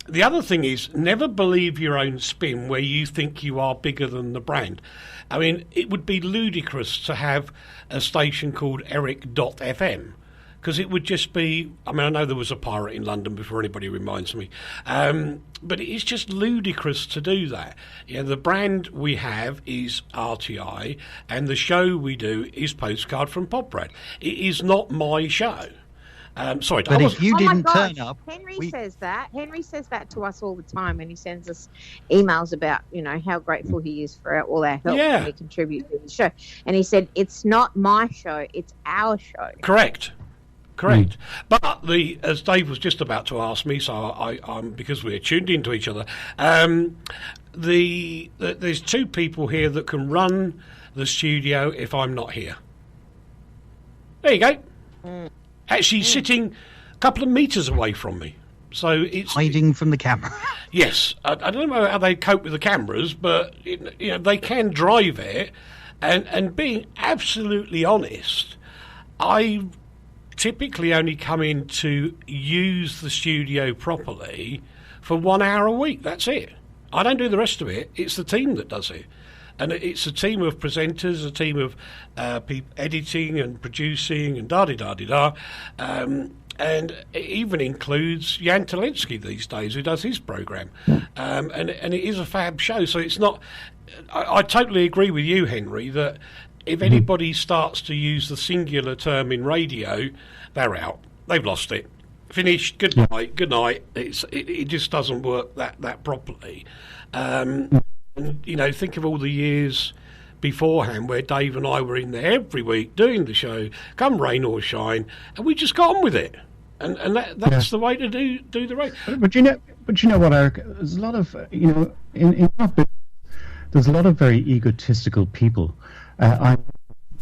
The other thing is, never believe your own spin where you think you are bigger than the brand. I mean, it would be ludicrous to have a station called Eric.fm, because it would just be, I mean, I know there was a pirate in London before anybody reminds me, but it's just ludicrous to do that. The brand we have is RTI, and the show we do is Postcard from Poprad. It is not my show. Sorry, but if you didn't turn up, Henry says that. Henry says that to us all the time when he sends us emails about, how grateful he is for all our help that we contribute to the show. And he said, it's not my show, it's our show. Correct. But as Dave was just about to ask me, so I'm because we're tuned into each other, there's two people here that can run the studio if I'm not here. There you go. Actually sitting a couple of metres away from me. So it's hiding from the camera. Yes. I don't know how they cope with the cameras, but they can drive it. And being absolutely honest, I typically only come in to use the studio properly for 1 hour a week. That's it. I don't do the rest of it. It's the team that does it. And it's a team of presenters, a team of people editing and producing and da-di-da-di-da. And it even includes Jan Talinsky these days, who does his programme. And it is a fab show. So it's not... I totally agree with you, Henry, that if anybody starts to use the singular term in radio, they're out. They've lost it. Finished. Good night. Good night. It just doesn't work that properly. Think of all the years beforehand where Dave and I were in there every week doing the show, come rain or shine, and we just got on with it. And that's the way to do the radio. But you know what, Eric? There's a lot of in our business, there's a lot of very egotistical people.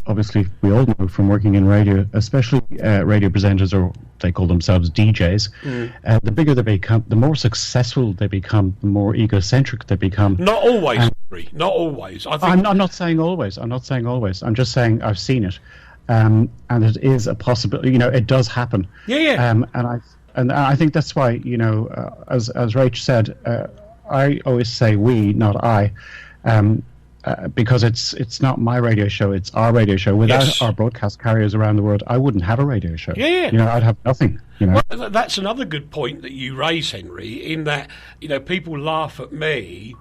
Obviously, we all know from working in radio, especially radio presenters, or they call themselves DJs, the bigger they become, the more successful they become, the more egocentric they become. Not always, not always. I'm not saying always. I'm just saying I've seen it, and it is a possibility. It does happen. Yeah. And I think that's why, as Rach said, I always say we, not I. Because it's not my radio show, it's our radio show. Without our broadcast carriers around the world, I wouldn't have a radio show. Yeah. I'd have nothing. Well, that's another good point that you raise, Henry, in that, people laugh at me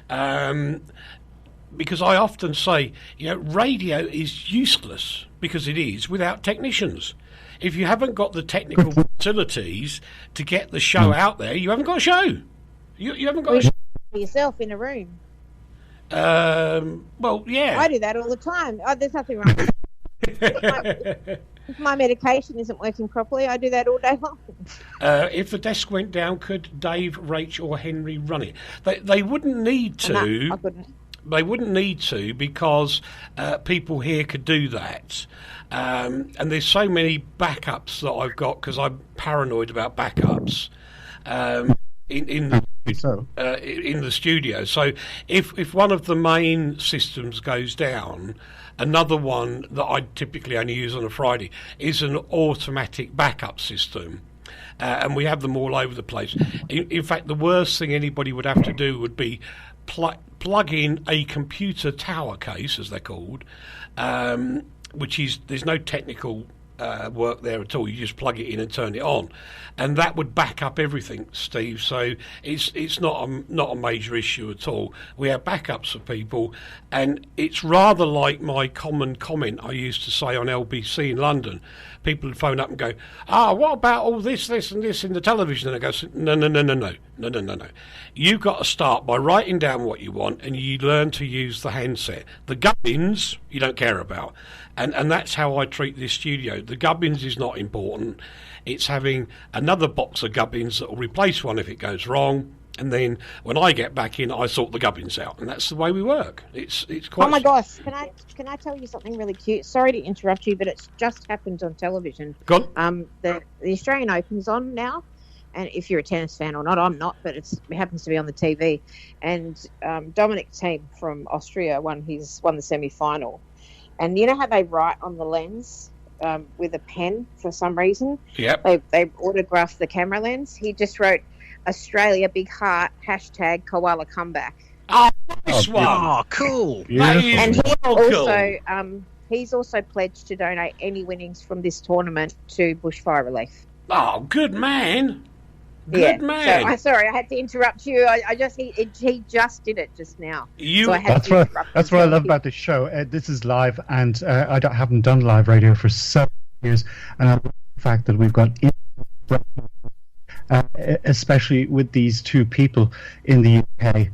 because I often say, radio is useless, because it is, without technicians. If you haven't got the technical facilities to get the show out there, you haven't got a show. You haven't got a show. Yourself in a room. Well, yeah. I do that all the time. There's nothing wrong with it. If my medication isn't working properly, I do that all day long. If the desk went down, could Dave, Rach or Henry run it? They wouldn't need to. No, I couldn't. They wouldn't need to, because people here could do that. And there's so many backups that I've got, because I'm paranoid about backups. In the studio. So if one of the main systems goes down, another one that I typically only use on a Friday is an automatic backup system. And we have them all over the place. In fact, the worst thing anybody would have to do would be plug in a computer tower case, as they're called, which is, there's no technical work there at all. You just plug it in and turn it on, and that would back up everything, Steve. So it's not a major issue at all. We have backups for people, and it's rather like my common comment I used to say on LBC in London. People would phone up and go, what about all this and this in the television? And I go, no, No. You've got to start by writing down what you want, and you learn to use the handset. The gubbins you don't care about, and that's how I treat this studio. The gubbins is not important. It's having another box of gubbins that will replace one if it goes wrong. And then when I get back in, I sort the gubbins out, and that's the way we work. It's quite. Oh my gosh! Can I tell you something really cute? Sorry to interrupt you, but it's just happened on television. Go on. The Australian Open's on now, and if you're a tennis fan or not, I'm not, but it happens to be on the TV. And Dominic Thiem from Austria won the semi-final, and you know how they write on the lens with a pen for some reason? Yep. They autographed the camera lens. He just wrote, Australia, big heart, # koala comeback. Oh, nice one. Oh, cool. And Cool. he's also pledged to donate any winnings from this tournament to bushfire relief. Oh, good man. Good man. So, sorry, I had to interrupt you. He just did it just now. That's what I love about the show. This is live, and haven't done live radio for so many years, and I love the fact that we've got especially with these two people in the UK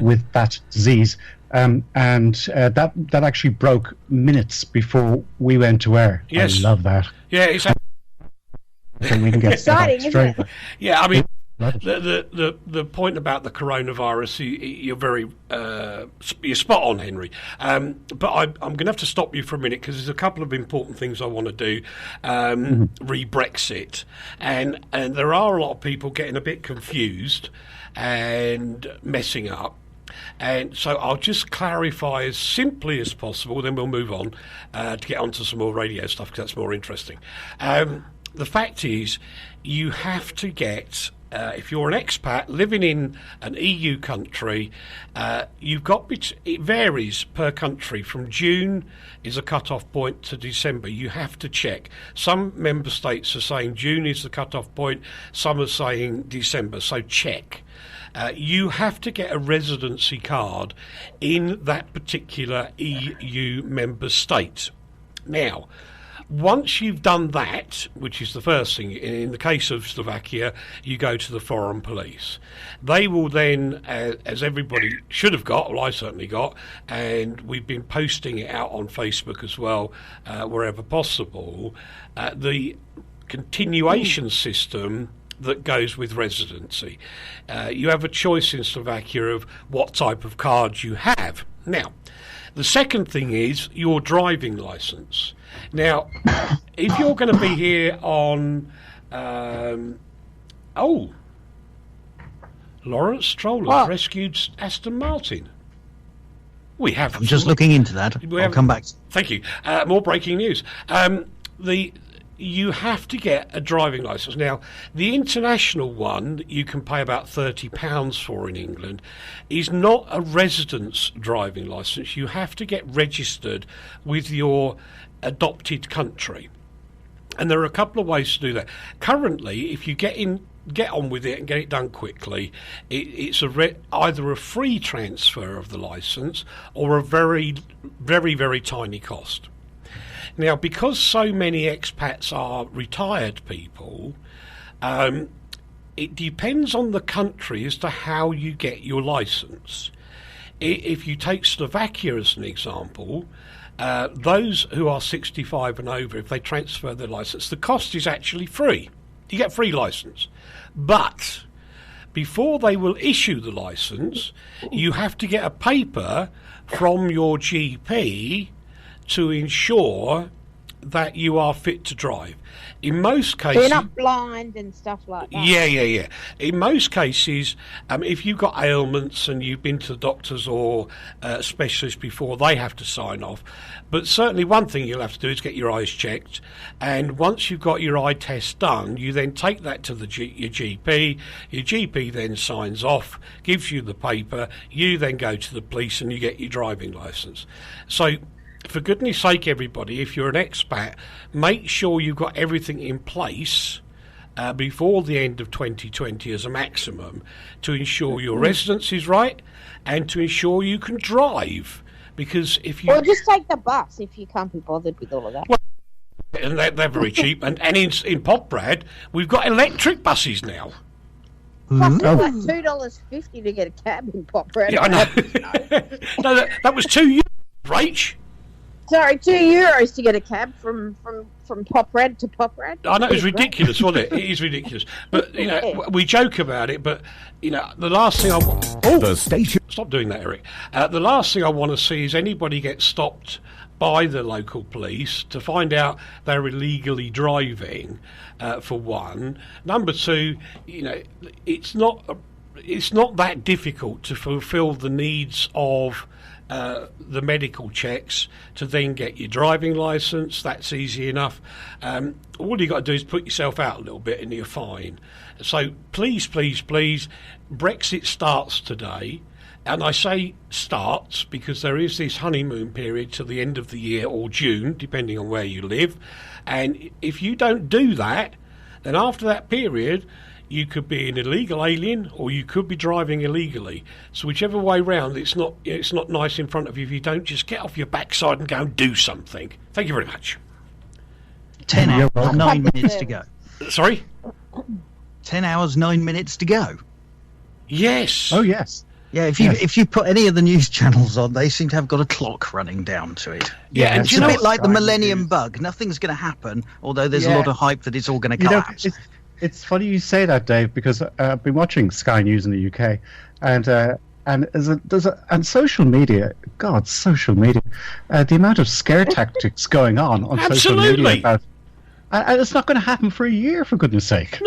with that disease, and that actually broke minutes before we went to air. Yes. I love that. Yeah, it's So we can get exciting, isn't it? yeah. I mean, the point about the coronavirus, you're very you're spot on, Henry. But I'm going to have to stop you for a minute because there's a couple of important things I want to do re-Brexit, and there are a lot of people getting a bit confused and messing up. And so I'll just clarify as simply as possible, then we'll move on to get onto some more radio stuff because that's more interesting. The fact is, you have to get, if you're an expat living in an EU country, you've got, it varies per country. From June is a cut-off point to December. You have to check. Some member states are saying June is the cut-off point. Some are saying December. So check. You have to get a residency card in that particular EU member state. Now, once you've done that, which is the first thing, in the case of Slovakia, you go to the foreign police. They will then, as everybody should have got, well, I certainly got, and we've been posting it out on Facebook as well, wherever possible, the continuation system that goes with residency. You have a choice in Slovakia of what type of card you have. Now, the second thing is your driving licence. Now, if you're going to be here on... Lawrence Stroll has rescued Aston Martin. We have... I'm just looking into that. I'll come back. Thank you. More breaking news. You have to get a driving licence. Now, the international one that you can pay about £30 for in England is not a residence driving licence. You have to get registered with your adopted country. And there are a couple of ways to do that. Currently, if you get on with it and get it done quickly, it's either a free transfer of the licence or a very, very, very tiny cost. Now, because so many expats are retired people, it depends on the country as to how you get your licence. If you take Slovakia as an example, those who are 65 and over, if they transfer their licence, the cost is actually free. You get free licence. But before they will issue the licence, you have to get a paper from your GP to ensure that you are fit to drive. In most cases... So you're not blind and stuff like that? Yeah. In most cases, if you've got ailments and you've been to the doctors or specialists before, they have to sign off. But certainly one thing you'll have to do is get your eyes checked. And once you've got your eye test done, you then take that to your GP. Your GP then signs off, gives you the paper. You then go to the police and you get your driving licence. So... for goodness sake, everybody, if you're an expat, make sure you've got everything in place before the end of 2020 as a maximum to ensure your residence is right and to ensure you can drive. Because if you... Or just take the bus if you can't be bothered with all of that. Well, and they're very cheap. And in Poprad, we've got electric buses now. Plus, it's Oh. like $2.50 to get a cab in Poprad. Yeah, I know. No, that was €2, Rach. Sorry, €2 to get a cab from Poprad to Poprad. I know, it was Great. ridiculous, wasn't it? It is ridiculous. But, we joke about it, but, the last thing I want... Oh, The station. stop doing that, Eric. The last thing I want to see is anybody get stopped by the local police to find out they're illegally driving, for one. Number two, it's not that difficult to fulfil the needs of the medical checks to then get your driving licence. That's easy enough. All you got to do is put yourself out a little bit and you're fine. So please, Brexit starts today. And I say starts because there is this honeymoon period till the end of the year or June, depending on where you live. And if you don't do that, then after that period, you could be an illegal alien or you could be driving illegally. So whichever way round, it's not nice in front of you if you don't just get off your backside and go and do something. Thank you very much. 10 You're hours, welcome. 9 minutes to go. Sorry? 10 hours, 9 minutes to go. Yes. Oh, yes. Yeah, if Yes. you put any of the news channels on, they seem to have got a clock running down to it. Yeah, and It's do you a know bit what- like the Sky Millennium News. Bug. Nothing's going to happen, although there's a Yeah. lot of hype that it's all going to You know, collapse. it's funny you say that, Dave, because I've been watching Sky News in the UK, and social media. God, social media, the amount of scare tactics going on social Absolutely. media about, and it's not going to happen for a year, for goodness sake.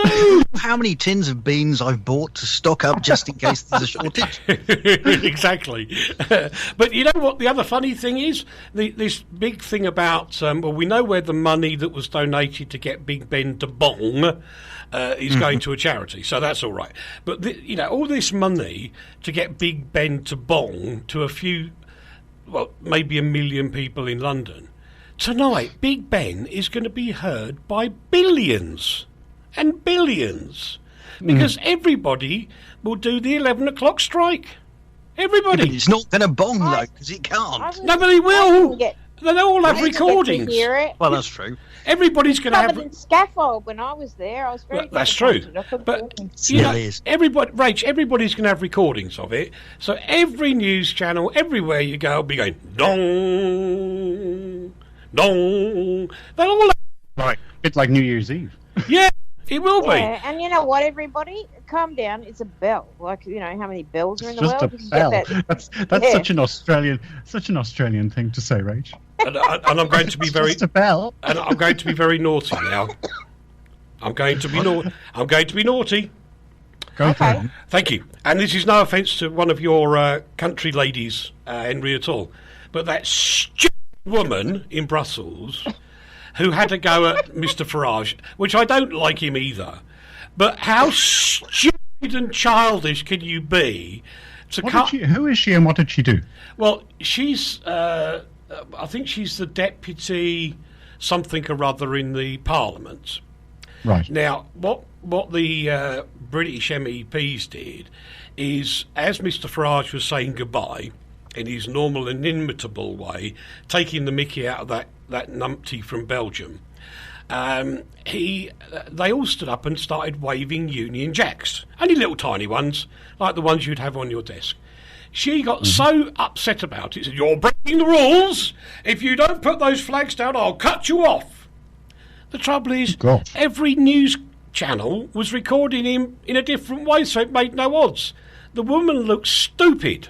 How many tins of beans I've bought to stock up just in case there's a shortage? Exactly. But you know what the other funny thing is? This big thing about, we know where the money that was donated to get Big Ben to bong is going to a charity, so that's all right. But, all this money to get Big Ben to bong to a few, maybe 1 million people in London, tonight Big Ben is going to be heard by billions and billions because everybody will do the 11 o'clock strike. But Everybody. it's not going to bong, though, because it can't. Nobody will. They'll all have recordings. Hear it. Well, that's true. Everybody's going to Covered have... in scaffold when I was there. I was very. Well, that's true. disappointed. I couldn't But do anything. Still is. Rach, everybody's going to have recordings of it. So every news channel, everywhere you go, will be going, dong, dong. They'll all have... Right, it's like New Year's Eve. Yeah, it will be. Yeah, and you know what, everybody, calm down. It's a bell. Like how many bells are in It's the just world? a You can bell. get that. That's Yeah. such an Australian thing to say, Rach. And I'm going to be very... Just a bell. And I'm going to be very naughty now. I'm going to be naughty. Go for Okay. it. Thank you. And this is no offence to one of your country ladies, Henry, at all. But that stupid woman in Brussels who had to go at Mr. Farage, which I don't like him either. But how stupid and childish can you be to Who is she and what did she do? Well, she's... I think she's the deputy something or other in the Parliament. Right. Now, what the British MEPs did is, as Mr. Farage was saying goodbye in his normal and inimitable way, taking the mickey out of that numpty from Belgium, they all stood up and started waving Union Jacks, only little tiny ones, like the ones you'd have on your desk. She got so upset about it, said, "You're breaking the rules. If you don't put those flags down, I'll cut you off." The trouble is, God. every news channel was recording him in a different way, so it made no odds. The woman looked stupid.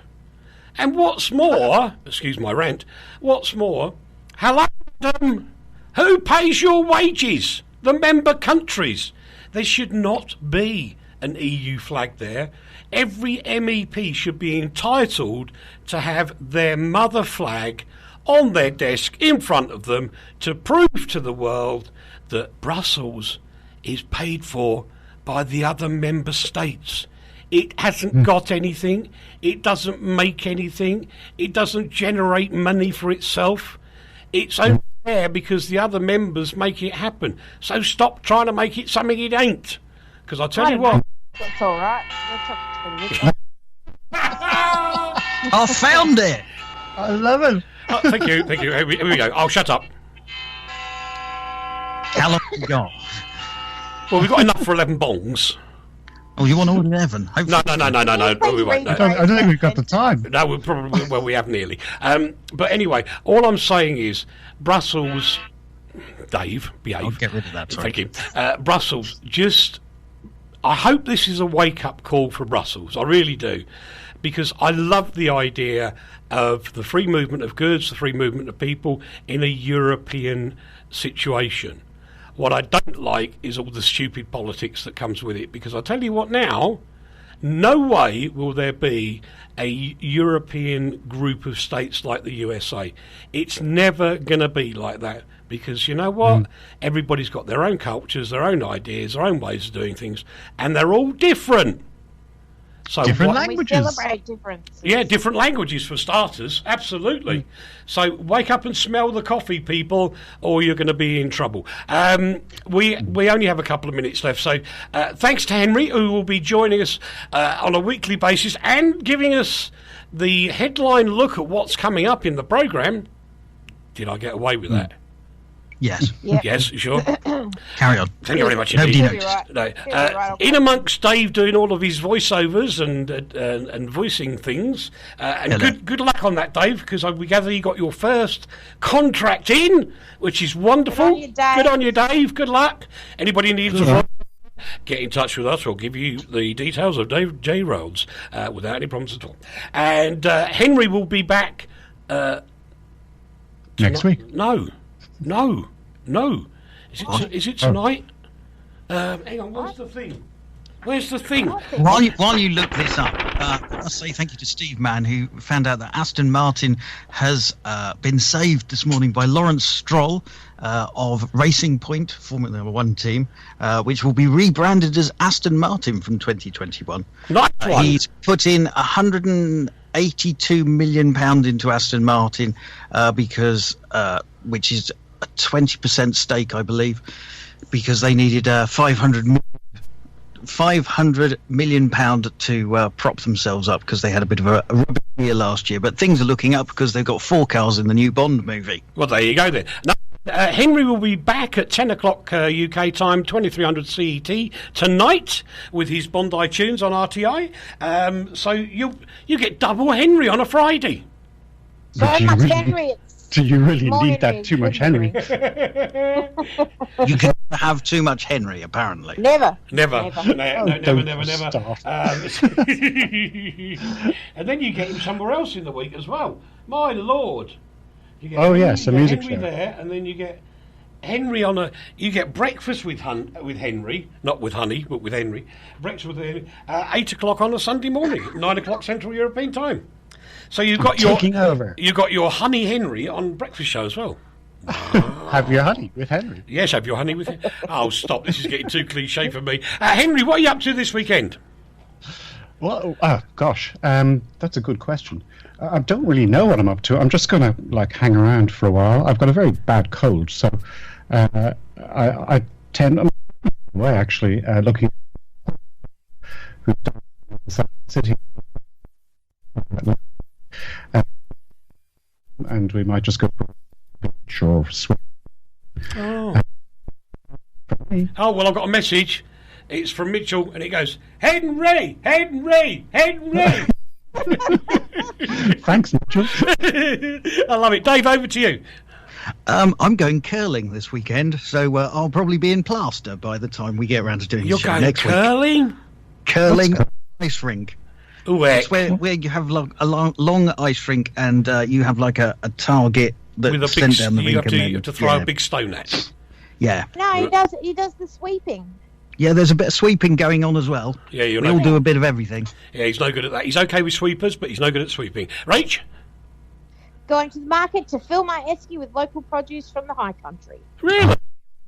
And what's more, excuse my rant, what's more, hello, madam, who pays your wages? The member countries. There should not be an EU flag there. Every MEP should be entitled to have their mother flag on their desk in front of them to prove to the world that Brussels is paid for by the other member states. It hasn't got anything. It doesn't make anything. It doesn't generate money for itself. It's only there because the other members make it happen. So stop trying to make it something it ain't. Because I'll tell you what. That's all right. I found it. I love it. Oh, thank you. Here we go. I'll shut up. How long have you got? Well, we've got enough for 11 bongs. Oh, you want to order 11? No, we won't. No. I don't think we've got the time. No, we probably we have nearly. But anyway, all I'm saying is Brussels. Dave, behave. I'll get rid of that. Sorry. Thank you. Brussels. I hope this is a wake-up call for Brussels. I really do, because I love the idea of the free movement of goods, the free movement of people in a European situation. What I don't like is all the stupid politics that comes with it, because I tell you what now, no way will there be a European group of states like the USA. It's never going to be like that, because you know what? Everybody's got their own cultures, their own ideas, their own ways of doing things, and they're all different. So Different We languages. celebrate differences. Yeah, different languages for starters, absolutely. So wake up and smell the coffee, people, or you're going to be in trouble. We only have a couple of minutes left, so thanks to Henry, who will be joining us on a weekly basis and giving us the headline look at what's coming up in the programme. Did I get away with that? Yes. Yep. Yes, sure. Carry on. Thank you very much Nobody indeed. noticed. No. Right. In amongst Dave doing all of his voiceovers and voicing things, and Hello. good luck on that, Dave, because we gather you got your first contract in, which is wonderful. on you, Dave. Good on you, Dave. Good luck. Anybody needs a voice, get in touch with us. We'll give you the details of Dave J. Rhodes without any problems at all. And Henry will be back Next week. No. Is it tonight? Hang on, where's the thing? While you look this up, I'll say thank you to Steve Mann, who found out that Aston Martin has been saved this morning by Lawrence Stroll of Racing Point, Formula 1 team, which will be rebranded as Aston Martin from 2021. Nice one. He's put in £182 million into Aston Martin because, which is a 20% stake, I believe, because they needed £500 million to prop themselves up because they had a bit of a rubbish year last year. But things are looking up because they've got 4 cars in the new Bond movie. Well, there you go then. Now, Henry will be back at 10 o'clock UK time, 2300 CET tonight with his Bondi tunes on RTI. So you get double Henry on a Friday. So Do you much really- Henry. Do you really More need Henry, that too much good Henry? You can never have too much Henry, apparently. Never. Never. Never. Never. Don't stop. And then you get him somewhere else in the week as well. My Lord. You get Yes, a you get music Henry show. there, and then you get Henry on a. You get breakfast with Henry, not with honey, but with Henry. Breakfast with Henry. 8 o'clock on a Sunday morning, 9 o'clock Central European time. So you've got taking over. You got your honey Henry on breakfast show as well. Have your honey with Henry. Yes, have your honey with him. Oh, stop! This is getting too cliche for me. Henry, what are you up to this weekend? Well, gosh, that's a good question. I don't really know what I'm up to. I'm just going to hang around for a while. I've got a very bad cold, so I tend away actually looking who's sitting, and we might just go for a beach or swim. Oh, well, I've got a message. It's from Mitchell, and it goes, Henry, Henry, Henry. Thanks, Mitchell. I love it. Dave, over to you. I'm going curling this weekend, so I'll probably be in plaster by the time we get around to doing You're the show going next week. curling? Curling ice rink. Ooh, It's where you have a long ice rink, and you have a target with a that's big, sent down the you rink. have to throw a big stone at. Yeah. No, he does the sweeping. Yeah, there's a bit of sweeping going on as well. Yeah, We all do a bit of everything. Yeah, he's no good at that. He's okay with sweepers, but he's no good at sweeping. Rach? Going to the market to fill my esky with local produce from the high country. Really?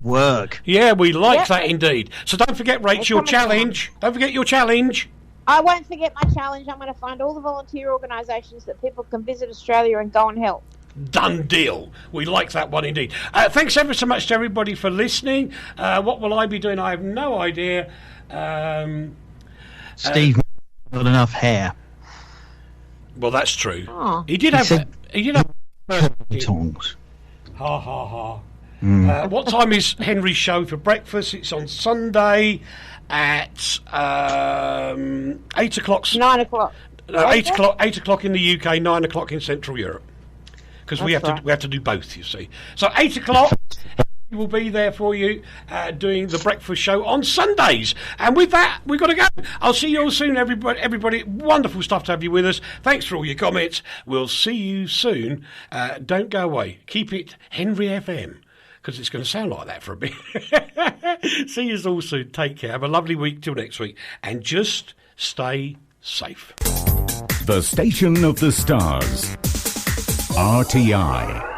Work. Yeah, we like Yep. that indeed. So don't forget, Rach, It's your coming challenge. Don't forget your challenge. I won't forget my challenge. I'm going to find all the volunteer organisations that people can visit Australia and go and help. Done deal. We like that one indeed. Thanks ever so much to everybody for listening. What will I be doing? I have no idea. Steve got enough hair. Well, that's true. Oh. He did have. said- He did have. Tongs. Ha ha ha. What time is Henry's show for breakfast? It's on Sunday. at 8 o'clock. 9 o'clock. No, 8 o'clock in the UK, 9 o'clock in Central Europe. Because we have to do both, you see. So 8 o'clock. We will be there for you doing the breakfast show on Sundays. And with that, we've got to go. I'll see you all soon, everybody. Wonderful stuff to have you with us. Thanks for all your comments. We'll see you soon. Don't go away. Keep it Henry FM, because it's going to sound like that for a bit. See you all soon. Take care. Have a lovely week till next week. And just stay safe. The Station of the Stars. RTI.